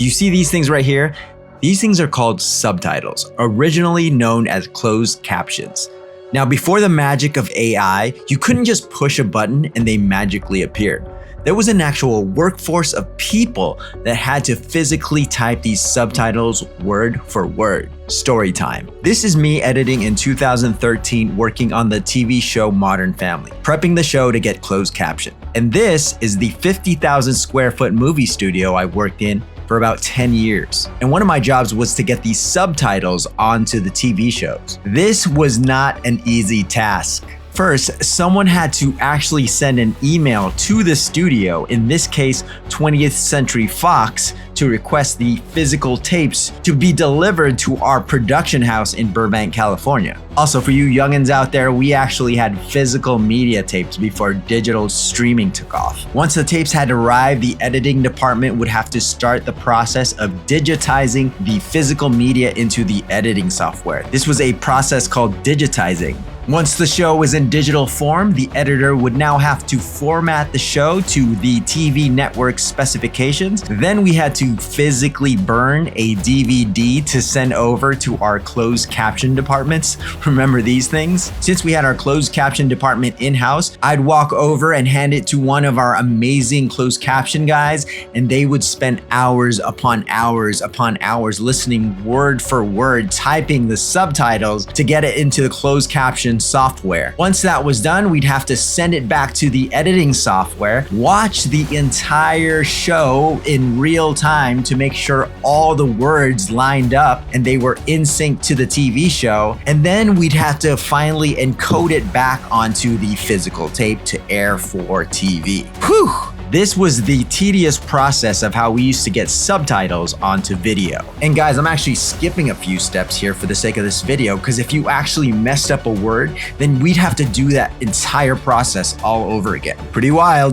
Do you see these things right here? These things are called subtitles, originally known as closed captions. Now, before the magic of AI, you couldn't just push a button and they magically appeared. There was an actual workforce of people that had to physically type these subtitles word for word. Story time. This is me editing in 2013, working on the TV show Modern Family, prepping the show to get closed caption. And this is the 50,000 square foot movie studio I worked in for about 10 years. And one of my jobs was to get these subtitles onto the TV shows. This was not an easy task. First, someone had to actually send an email to the studio, in this case 20th Century Fox, to request the physical tapes to be delivered to our production house in Burbank, California. Also, for you youngins out there, we actually had physical media tapes before digital streaming took off. Once the tapes had arrived, the editing department would have to start the process of digitizing the physical media into the editing software. This was a process called digitizing. Once the show was in digital form, the editor would now have to format the show to the TV network specifications. Then we had to physically burn a DVD to send over to our closed caption departments. Remember these things? Since we had our closed caption department in-house, I'd walk over and hand it to one of our amazing closed caption guys, and they would spend hours upon hours upon hours listening word for word, typing the subtitles to get it into the closed caption software. Once that was done, we'd have to send it back to the editing software, watch the entire show in real time to make sure all the words lined up and they were in sync to the TV show. And then we'd have to finally encode it back onto the physical tape to air for TV. Whew! This was the tedious process of how we used to get subtitles onto video. And guys, I'm actually skipping a few steps here for the sake of this video, because if you actually messed up a word, then we'd have to do that entire process all over again. Pretty wild.